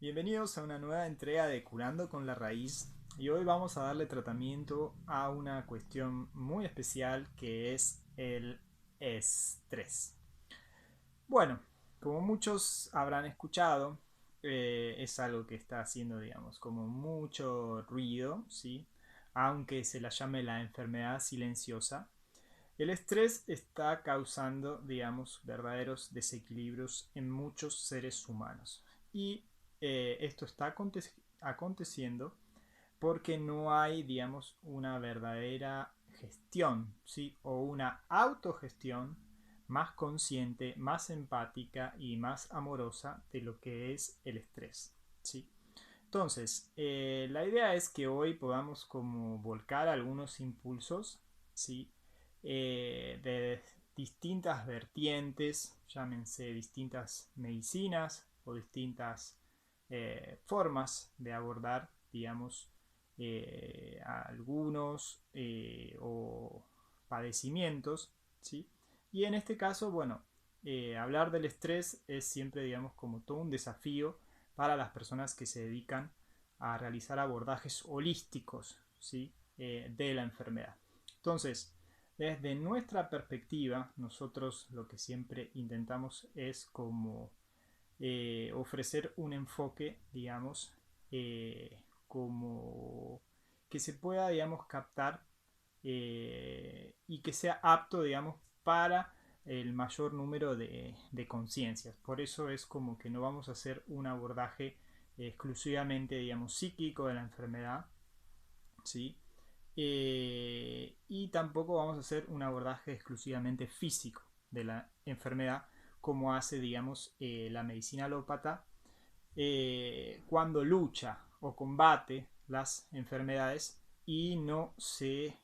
Bienvenidos a una nueva entrega de Curando con la Raíz y hoy vamos a darle tratamiento a una cuestión muy especial que es el estrés. Bueno, como muchos habrán escuchado, es algo que está haciendo, digamos, como mucho ruido, ¿sí? Aunque se la llame la enfermedad silenciosa. El estrés está causando, digamos, verdaderos desequilibrios en muchos seres humanos. Y esto está aconteciendo porque no hay, digamos, una verdadera gestión, ¿sí? O una autogestión más consciente, más empática y más amorosa de lo que es el estrés, ¿sí? Entonces, la idea es que hoy podamos como volcar algunos impulsos, ¿sí? De distintas vertientes, llámense distintas medicinas o distintas formas de abordar, digamos, a algunos o padecimientos, ¿sí? Y en este caso, bueno, hablar del estrés es siempre, digamos, como todo un desafío para las personas que se dedican a realizar abordajes holísticos, ¿sí? De la enfermedad. Entonces, desde nuestra perspectiva, nosotros lo que siempre intentamos es como ofrecer un enfoque, digamos, como que se pueda, digamos, captar y que sea apto, digamos, para el mayor número de conciencias. Por eso es como que no vamos a hacer un abordaje exclusivamente, digamos, psíquico de la enfermedad, ¿sí? Y tampoco vamos a hacer un abordaje exclusivamente físico de la enfermedad, como hace, digamos, la medicina alópata cuando lucha o combate las enfermedades y no se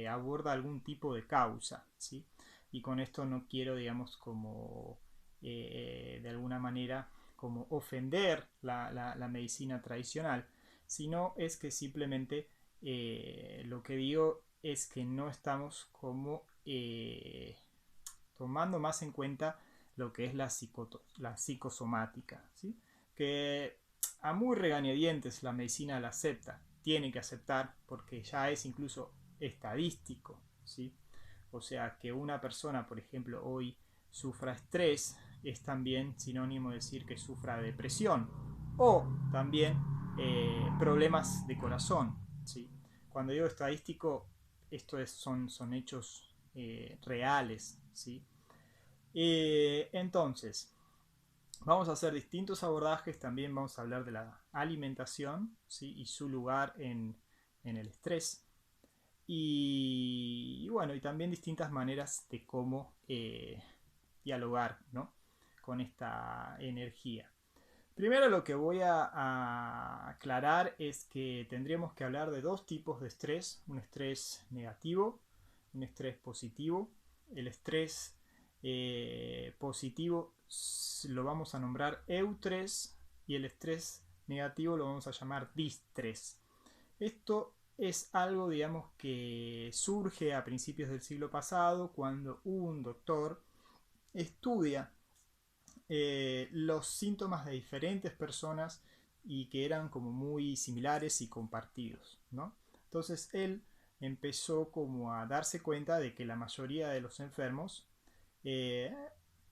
aborda algún tipo de causa, ¿sí? Y con esto no quiero, digamos, como de alguna manera como ofender la medicina tradicional, sino es que simplemente lo que digo es que no estamos como tomando más en cuenta lo que es la psicosomática, ¿sí? Que a muy regañadientes la medicina la acepta, tiene que aceptar porque ya es incluso estadístico, ¿sí? O sea, que una persona, por ejemplo, hoy sufra estrés es también sinónimo de decir que sufra depresión o también problemas de corazón, ¿sí? Cuando digo estadístico, son hechos reales, ¿sí? Entonces, vamos a hacer distintos abordajes, también vamos a hablar de la alimentación, ¿sí? Y su lugar en el estrés. Y bueno, y también distintas maneras de cómo dialogar, ¿no? Con esta energía. Primero lo que voy a aclarar es que tendríamos que hablar de dos tipos de estrés, un estrés negativo, un estrés positivo. El estrés positivo lo vamos a nombrar eustrés y el estrés negativo lo vamos a llamar distrés. Esto es algo, digamos, que surge a principios del siglo pasado cuando un doctor estudia los síntomas de diferentes personas y que eran como muy similares y compartidos, ¿no? Entonces él empezó como a darse cuenta de que la mayoría de los enfermos eh,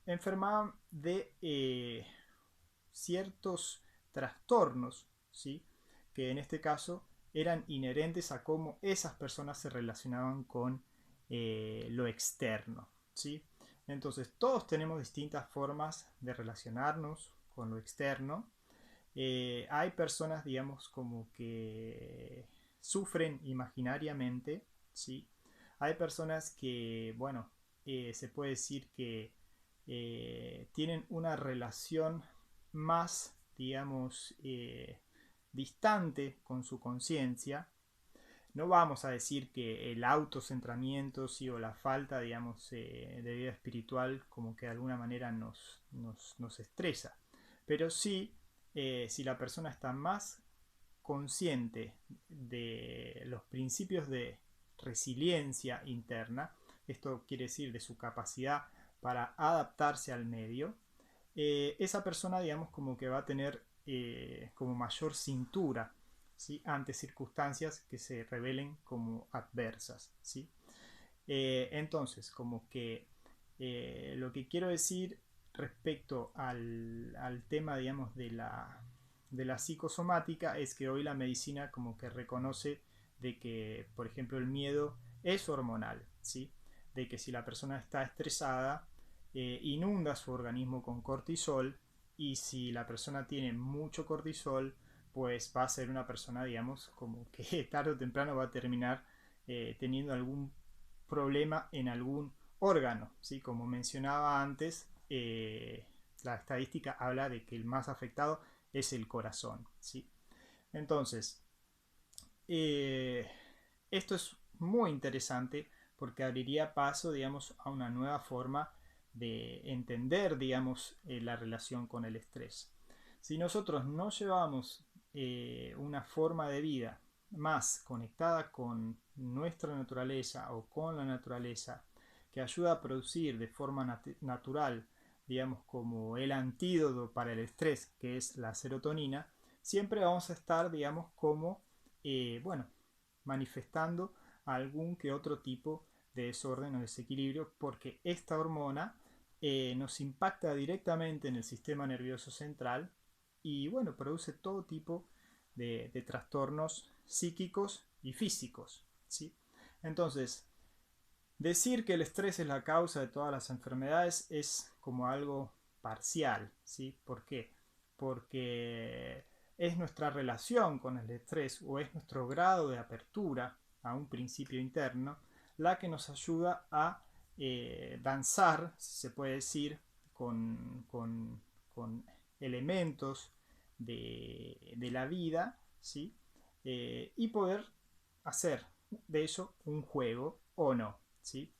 enfermaban de ciertos trastornos, ¿sí? Que en este caso eran inherentes a cómo esas personas se relacionaban con lo externo, ¿sí? Entonces todos tenemos distintas formas de relacionarnos con lo externo. Hay personas, digamos, como que sufren imaginariamente, ¿sí? Hay personas que, bueno, se puede decir que tienen una relación más, digamos, distante con su conciencia. No vamos a decir que el autocentramiento, sí, o la falta, digamos, de vida espiritual como que de alguna manera nos estresa. Pero sí, si la persona está más consciente de los principios de resiliencia interna, esto quiere decir de su capacidad para adaptarse al medio, esa persona, digamos, como que va a tener como mayor cintura, ¿sí? Ante circunstancias que se revelen como adversas, ¿sí? Entonces, como que lo que quiero decir respecto al tema, digamos, de la psicosomática es que hoy la medicina como que reconoce de que, por ejemplo, el miedo es hormonal, ¿sí? De que si la persona está estresada, inunda su organismo con cortisol, y si la persona tiene mucho cortisol, pues va a ser una persona, digamos, como que tarde o temprano va a terminar teniendo algún problema en algún órgano, ¿sí? Como mencionaba antes, la estadística habla de que el más afectado es el corazón, ¿sí? Entonces, eh, esto es muy interesante porque abriría paso, digamos, a una nueva forma de entender, digamos, la relación con el estrés. Si nosotros no llevamos una forma de vida más conectada con nuestra naturaleza o con la naturaleza, que ayuda a producir de forma natural, digamos, como el antídoto para el estrés, que es la serotonina, siempre vamos a estar, digamos, como, bueno, manifestando algún que otro tipo de desorden o desequilibrio, porque esta hormona nos impacta directamente en el sistema nervioso central y bueno, produce todo tipo de trastornos psíquicos y físicos, ¿sí? Entonces, decir que el estrés es la causa de todas las enfermedades es como algo parcial, ¿sí? ¿Por qué? Porque es nuestra relación con el estrés o es nuestro grado de apertura a un principio interno la que nos ayuda a danzar, si se puede decir, con elementos de la vida, ¿sí? Y poder hacer de eso un juego o no, ¿sí?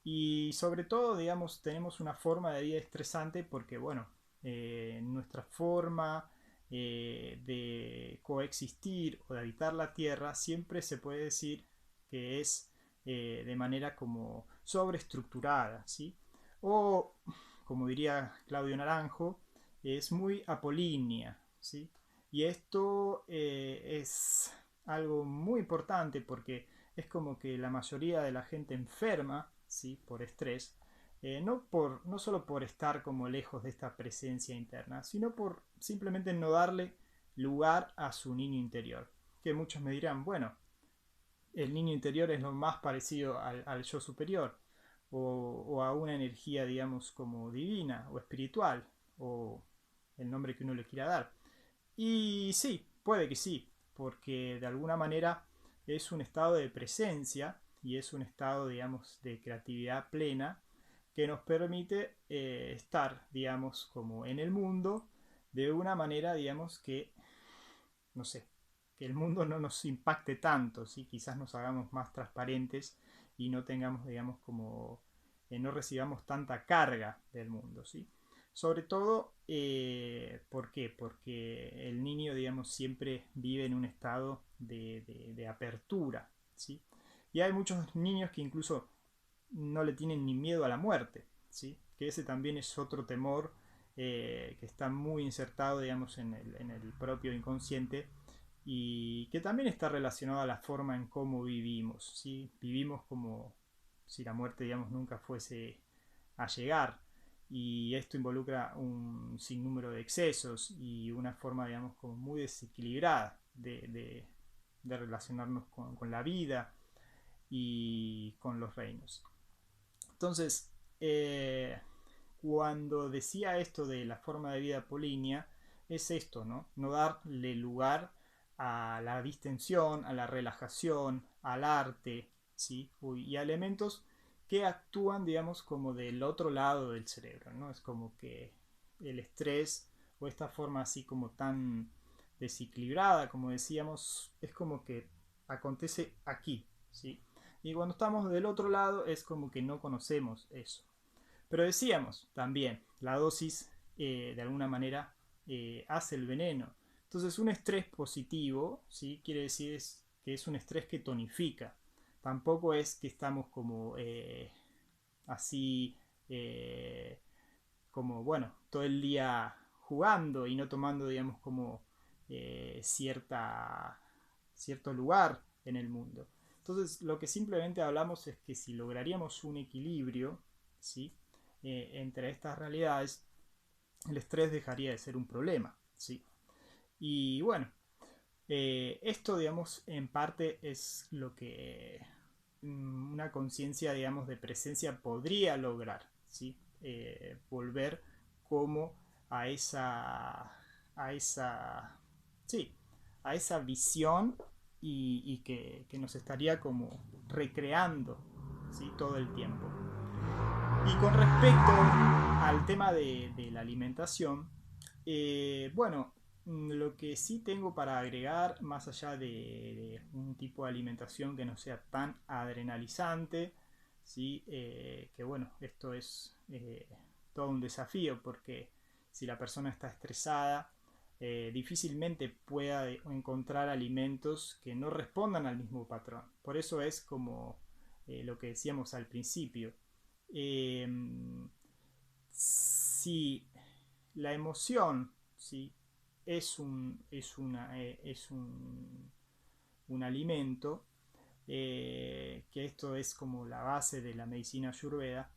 Y sobre todo, digamos, tenemos una forma de vida estresante porque, bueno, nuestra forma de coexistir o de habitar la Tierra siempre se puede decir que es de manera como sobreestructurada, ¿sí? O, como diría Claudio Naranjo, es muy apolínea, ¿sí? Y esto es algo muy importante porque es como que la mayoría de la gente enferma, ¿sí? Por estrés, no solo por estar como lejos de esta presencia interna, sino por simplemente no darle lugar a su niño interior. Que muchos me dirán, bueno, el niño interior es lo más parecido al yo superior, o a una energía, digamos, como divina o espiritual, o el nombre que uno le quiera dar. Y sí, puede que sí, porque de alguna manera es un estado de presencia y es un estado, digamos, de creatividad plena que nos permite estar, digamos, como en el mundo de una manera, digamos, que, no sé, que el mundo no nos impacte tanto, ¿sí? Quizás nos hagamos más transparentes y no tengamos, digamos, como, no recibamos tanta carga del mundo, ¿sí? Sobre todo, ¿por qué? Porque el niño, digamos, siempre vive en un estado de apertura, ¿sí? Y hay muchos niños que incluso no le tienen ni miedo a la muerte, ¿sí? Que ese también es otro temor que está muy insertado, digamos, en el propio inconsciente y que también está relacionado a la forma en cómo vivimos, ¿sí? Vivimos como si la muerte, digamos, nunca fuese a llegar, y esto involucra un sinnúmero de excesos y una forma, digamos, como muy desequilibrada de relacionarnos con la vida y con los reinos. Entonces, cuando decía esto de la forma de vida apolínea, es esto, ¿no? No darle lugar a la distensión, a la relajación, al arte, ¿sí? Y a elementos que actúan, digamos, como del otro lado del cerebro, ¿no? Es como que el estrés o esta forma así como tan desequilibrada, como decíamos, es como que acontece aquí, ¿sí? Y cuando estamos del otro lado es como que no conocemos eso. Pero decíamos también, la dosis de alguna manera hace el veneno. Entonces un estrés positivo, ¿sí? Quiere decir que es un estrés que tonifica. Tampoco es que estamos como así, eh, como bueno, todo el día jugando y no tomando, digamos, como cierto lugar en el mundo. Entonces, lo que simplemente hablamos es que si lograríamos un equilibrio, ¿sí? Entre estas realidades, el estrés dejaría de ser un problema, ¿sí? Y bueno, esto, digamos, en parte es lo que una conciencia, digamos, de presencia podría lograr, ¿sí? Volver como a esa, sí, a esa visión y que nos estaría como recreando, ¿sí? Todo el tiempo. Y con respecto al tema de la alimentación, bueno, lo que sí tengo para agregar, más allá de un tipo de alimentación que no sea tan adrenalizante, ¿sí? Que bueno, esto es todo un desafío porque si la persona está estresada, difícilmente pueda encontrar alimentos que no respondan al mismo patrón. Por eso es como lo que decíamos al principio. Eh, si la emoción, ¿sí? Es un alimento, que esto es como la base de la medicina ayurveda,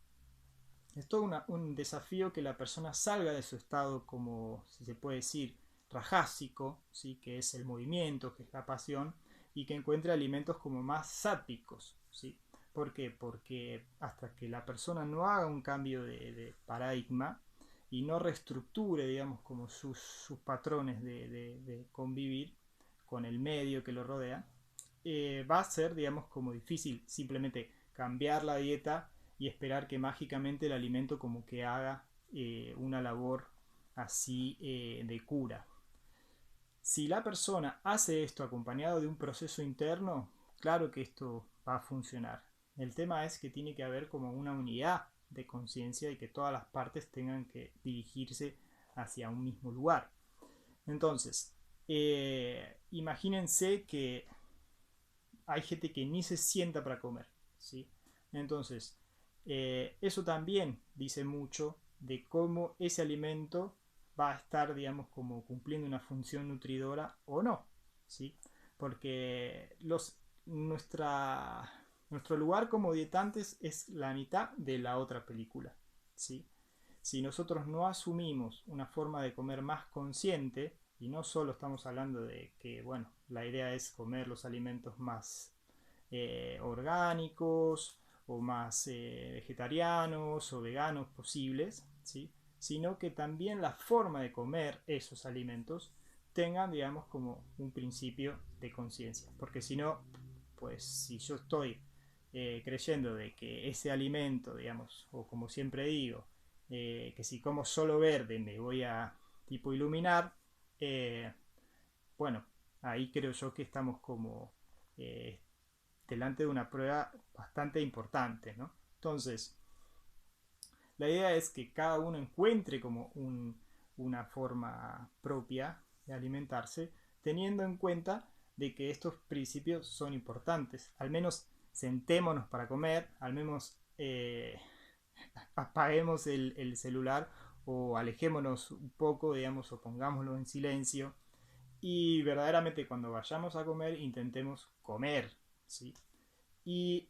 es todo un desafío que la persona salga de su estado, como si se puede decir, rajásico, ¿sí? Que es el movimiento, que es la pasión, y que encuentre alimentos como más sátvicos, ¿sí? ¿Por qué? Porque hasta que la persona no haga un cambio de paradigma y no reestructure, digamos, como sus patrones de convivir con el medio que lo rodea, va a ser, digamos, como difícil simplemente cambiar la dieta y esperar que mágicamente el alimento como que haga una labor así de cura. Si la persona hace esto acompañado de un proceso interno, claro que esto va a funcionar. El tema es que tiene que haber como una unidad de conciencia y que todas las partes tengan que dirigirse hacia un mismo lugar. Entonces, imagínense que hay gente que ni se sienta para comer, ¿sí? Entonces, eso también dice mucho de cómo ese alimento va a estar, digamos, como cumpliendo una función nutridora o no, ¿sí? Porque nuestro lugar como dietantes es la mitad de la otra película, ¿sí? Si nosotros no asumimos una forma de comer más consciente, y no solo estamos hablando de que, bueno, la idea es comer los alimentos más orgánicos o más vegetarianos o veganos posibles, ¿sí? Sino que también la forma de comer esos alimentos tengan, digamos, como un principio de conciencia. Porque si no, pues si yo estoy creyendo de que ese alimento, digamos, o como siempre digo, que si como solo verde me voy a tipo iluminar, eh, bueno, ahí creo yo que estamos como eh, delante de una prueba bastante importante, ¿no? Entonces, la idea es que cada uno encuentre como una forma propia de alimentarse, teniendo en cuenta de que estos principios son importantes. Al menos sentémonos para comer, al menos apaguemos el celular o alejémonos un poco, digamos, o pongámoslo en silencio. Y verdaderamente cuando vayamos a comer, intentemos comer, ¿sí? Y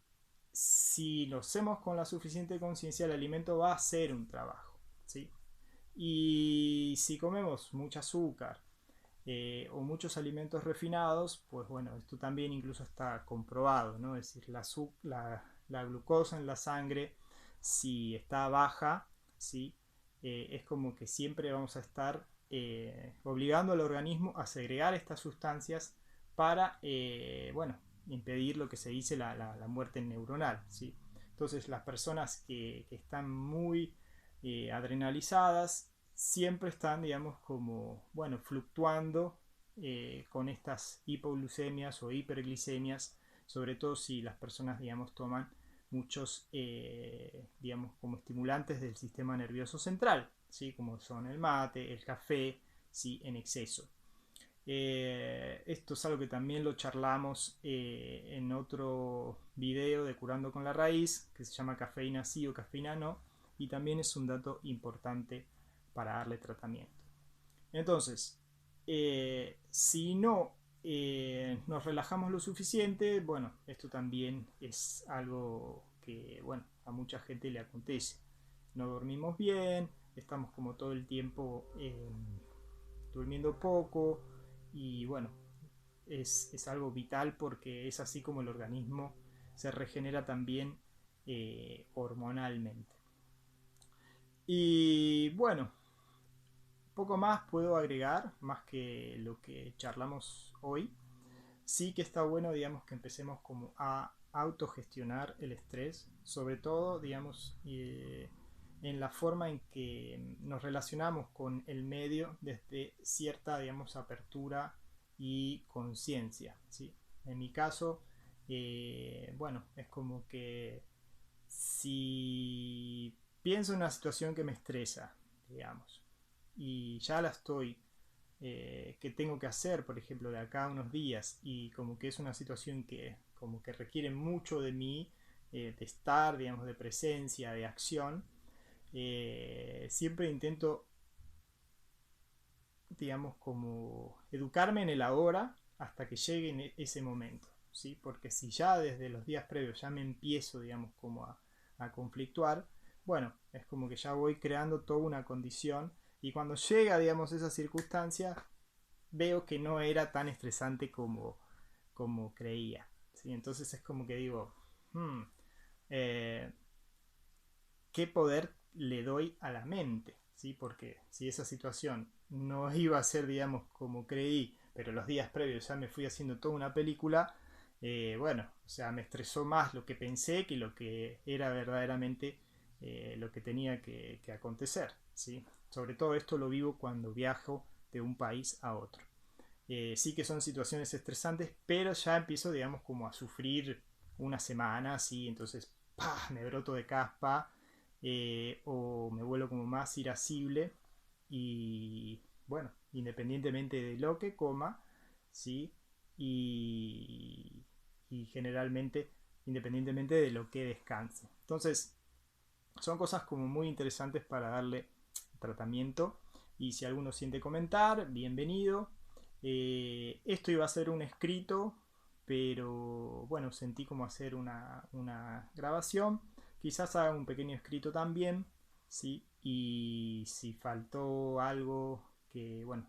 si lo hacemos con la suficiente conciencia, el alimento va a hacer un trabajo, ¿sí? Y si comemos mucho azúcar o muchos alimentos refinados, pues bueno, esto también incluso está comprobado, ¿no? Es decir, la glucosa en la sangre, si está baja, ¿sí? Es como que siempre vamos a estar obligando al organismo a segregar estas sustancias para, bueno, impedir lo que se dice la muerte neuronal, ¿sí? Entonces las personas que están muy adrenalizadas siempre están, digamos, como, bueno, fluctuando con estas hipoglucemias o hiperglicemias, sobre todo si las personas, digamos, toman muchos, digamos, como estimulantes del sistema nervioso central, ¿sí? Como son el mate, el café, ¿sí? En exceso. Esto es algo que también lo charlamos en otro video de Curando con la Raíz, que se llama Cafeína sí o cafeína no, y también es un dato importante para darle tratamiento. Entonces, si no nos relajamos lo suficiente, bueno, esto también es algo que, bueno, a mucha gente le acontece. No dormimos bien, estamos como todo el tiempo durmiendo poco y bueno, es algo vital porque es así como el organismo se regenera también hormonalmente. Y bueno, poco más puedo agregar, más que lo que charlamos hoy. Sí que está bueno, digamos, que empecemos como a autogestionar el estrés, sobre todo, digamos, en la forma en que nos relacionamos con el medio desde cierta, digamos, apertura y conciencia, ¿sí? En mi caso, bueno, es como que si pienso en una situación que me estresa, digamos, y ya la estoy que tengo que hacer, por ejemplo, de acá a unos días, y como que es una situación que como que requiere mucho de mí, de estar, digamos, de presencia, de acción, siempre intento, digamos, como educarme en el ahora hasta que llegue en ese momento, ¿sí? Porque si ya desde los días previos ya me empiezo, digamos, como a conflictuar, bueno, es como que ya voy creando toda una condición y cuando llega, digamos, esa circunstancia, veo que no era tan estresante como creía. ¿Sí? Entonces es como que digo, hmm, eh, ¿qué poder le doy a la mente? ¿Sí? Porque si esa situación no iba a ser, digamos, como creí, pero los días previos ya me fui haciendo toda una película, bueno, o sea, me estresó más lo que pensé que lo que era verdaderamente lo que tenía que acontecer. ¿Sí? Sobre todo esto lo vivo cuando viajo de un país a otro. Sí que son situaciones estresantes, pero ya empiezo, digamos, como a sufrir una semana, así, entonces, ¡pah! Me broto de caspa o me vuelvo como más irascible y, bueno, independientemente de lo que coma, ¿sí? Y, y generalmente, independientemente de lo que descanse. Entonces, son cosas como muy interesantes para darle tratamiento. Y si alguno siente comentar, bienvenido. Esto iba a ser un escrito, pero bueno, sentí como hacer una grabación. Quizás haga un pequeño escrito también, ¿sí? Y si faltó algo que, bueno,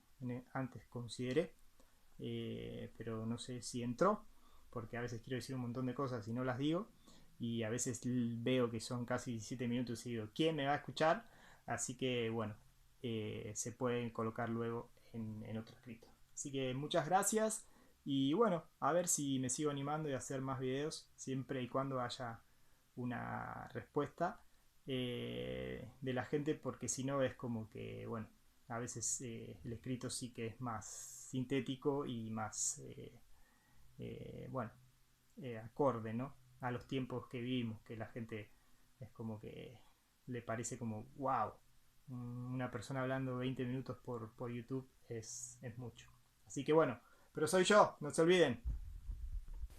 antes consideré, pero no sé si entró, porque a veces quiero decir un montón de cosas y no las digo, y a veces veo que son casi 17 minutos y digo, ¿quién me va a escuchar? Así que bueno, se pueden colocar luego en otro escrito. Así que muchas gracias y bueno, a ver si me sigo animando y hacer más videos siempre y cuando haya una respuesta de la gente, porque si no es como que, bueno, a veces el escrito sí que es más sintético y más, bueno, acorde, ¿no? A los tiempos que vivimos, que la gente es como que le parece como, wow, una persona hablando 20 minutos por YouTube es mucho. Así que bueno, pero soy yo, no se olviden.